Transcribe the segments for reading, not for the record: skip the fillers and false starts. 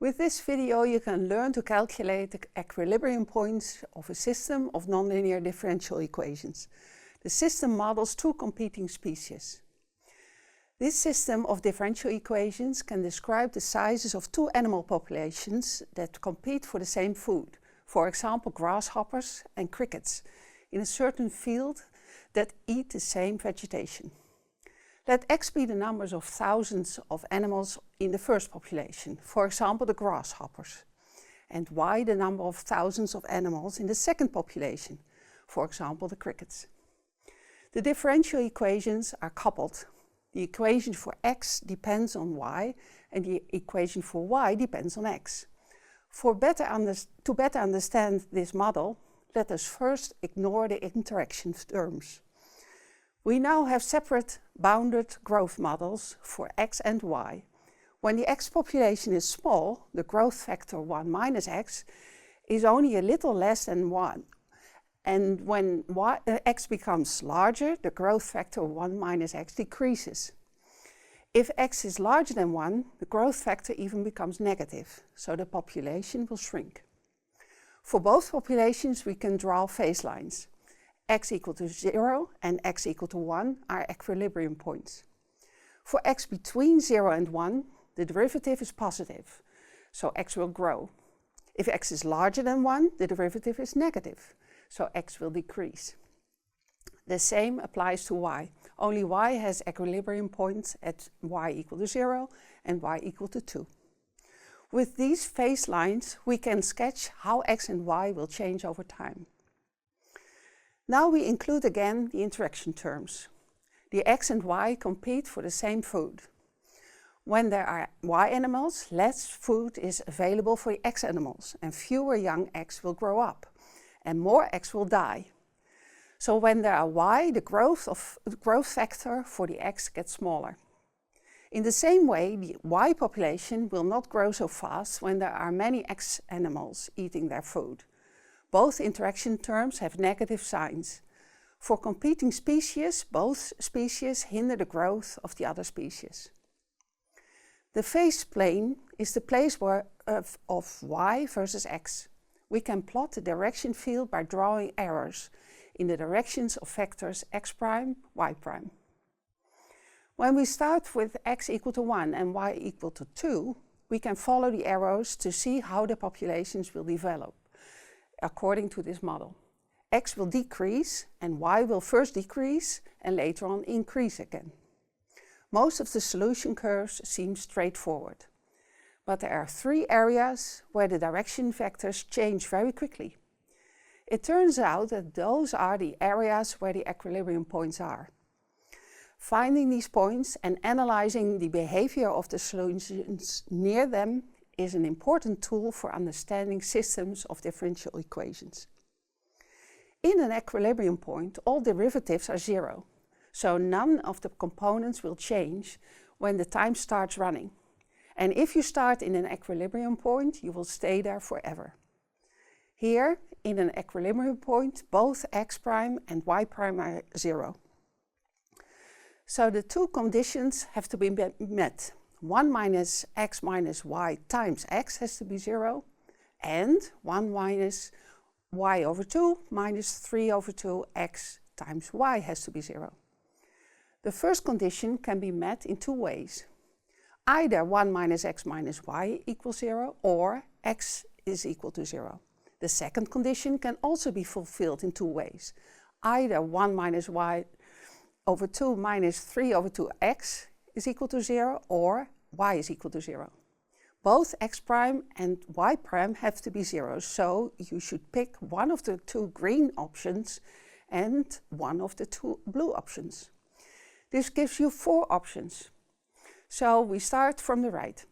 With this video you can learn to calculate the equilibrium points of a system of nonlinear differential equations. The system models two competing species. This system of differential equations can describe the sizes of two animal populations that compete for the same food, for example grasshoppers and crickets, in a certain field that eat the same vegetation. Let x be the numbers of thousands of animals in the first population, for example the grasshoppers, and y the number of thousands of animals in the second population, for example the crickets. The differential equations are coupled. The equation for x depends on y and the equation for y depends on x. To better understand this model, let us first ignore the interaction terms. We now have separate bounded growth models for x and y. When the x population is small, the growth factor 1 minus x is only a little less than 1. And when x becomes larger, the growth factor 1 minus x decreases. If x is larger than 1, the growth factor even becomes negative, so the population will shrink. For both populations we can draw phase lines. X equal to 0 and x equal to 1 are equilibrium points. For x between 0 and 1, the derivative is positive, so x will grow. If x is larger than 1, the derivative is negative, so x will decrease. The same applies to y, only y has equilibrium points at y equal to 0 and y equal to 2. With these phase lines we can sketch how x and y will change over time. Now we include again the interaction terms. The x and y compete for the same food. When there are y animals, less food is available for the x animals and fewer young x will grow up and more x will die. So when there are y, the growth factor for the x gets smaller. In the same way, the y population will not grow so fast when there are many x animals eating their food. Both interaction terms have negative signs. For competing species, both species hinder the growth of the other species. The phase plane is the place of y versus x. We can plot the direction field by drawing arrows in the directions of vectors x prime, y prime. When we start with x equal to 1 and y equal to 2, we can follow the arrows to see how the populations will develop according to this model. X will decrease and y will first decrease and later on increase again. Most of the solution curves seem straightforward, but there are three areas where the direction vectors change very quickly. It turns out that those are the areas where the equilibrium points are. Finding these points and analyzing the behavior of the solutions near them is an important tool for understanding systems of differential equations. In an equilibrium point, all derivatives are 0, so none of the components will change when the time starts running. And if you start in an equilibrium point, you will stay there forever. Here, in an equilibrium point, both x prime and y prime are 0. So the two conditions have to be met. 1 minus x minus y times x has to be 0, and 1 minus y over 2 minus 3 over 2 x times y has to be 0. The first condition can be met in two ways. Either 1 minus x minus y equals 0 or x is equal to 0. The second condition can also be fulfilled in two ways. Either 1 minus y over 2 minus 3 over 2x is equal to 0 or y is equal to 0. Both x prime and y prime have to be 0, so you should pick one of the two green options and one of the two blue options. This gives you 4 options. So we start from the right.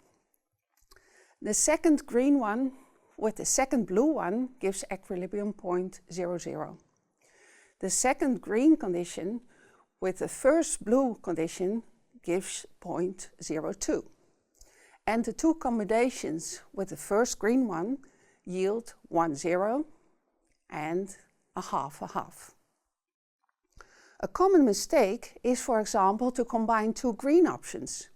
The second green one with the second blue one gives equilibrium point 0, 0. The second green condition with the first blue condition gives point 0, 2. And the two combinations with the first green one yield 1, 0 and a half, a half. A common mistake is, for example, to combine two green options.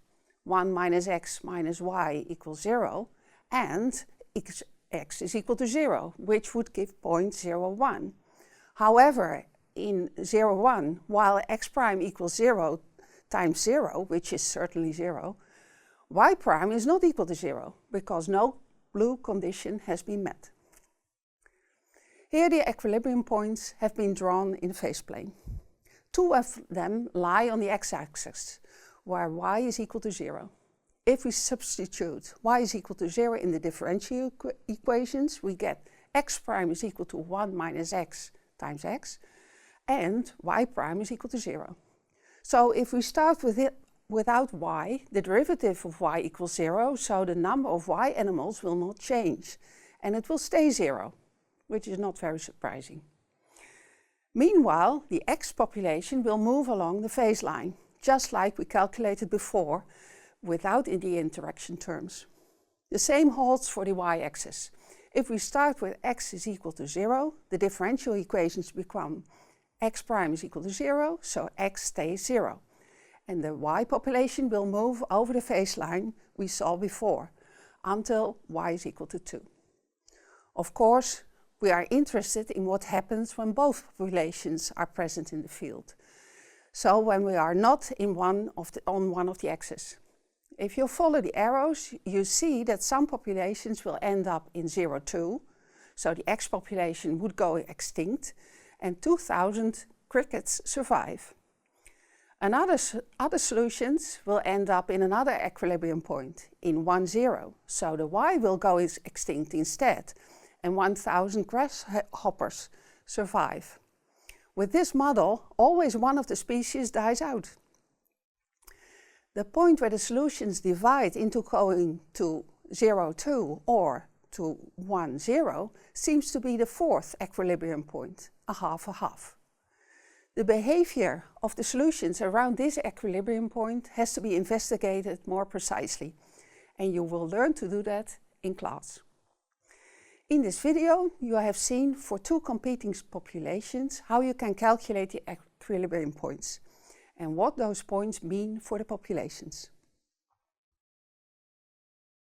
1 minus x minus y equals 0 and x is equal to 0, which would give point 0, 1. However, in 0, 1, while x prime equals 0 times 0, which is certainly 0, y prime is not equal to 0, because no blue condition has been met. Here the equilibrium points have been drawn in the phase plane. 2 of them lie on the x-axis, where y is equal to 0. If we substitute y is equal to 0 in the differential equations, we get x prime is equal to 1 minus x times x, and y prime is equal to 0. So if we start with it without y, the derivative of y equals 0, so the number of y animals will not change, and it will stay 0, which is not very surprising. Meanwhile, the x population will move along the phase line, just like we calculated before, without the interaction terms. The same holds for the y-axis. If we start with x is equal to 0, the differential equations become x prime is equal to 0, so x stays 0. And the y population will move over the phase line we saw before, until y is equal to 2. Of course, we are interested in what happens when both populations are present in the field. So when we are not on one of the axes. If you follow the arrows, you see that some populations will end up in 0, 2, so the X population would go extinct, and 2,000 crickets survive. Other solutions will end up in another equilibrium point, in 1, 0, so the Y will go extinct instead, and 1,000 grasshoppers survive. With this model, always one of the species dies out. The point where the solutions divide into going to 0, 2 or to 1, 0 seems to be the fourth equilibrium point, a half. The behavior of the solutions around this equilibrium point has to be investigated more precisely, and you will learn to do that in class. In this video, you have seen for 2 competing populations how you can calculate the equilibrium points and what those points mean for the populations.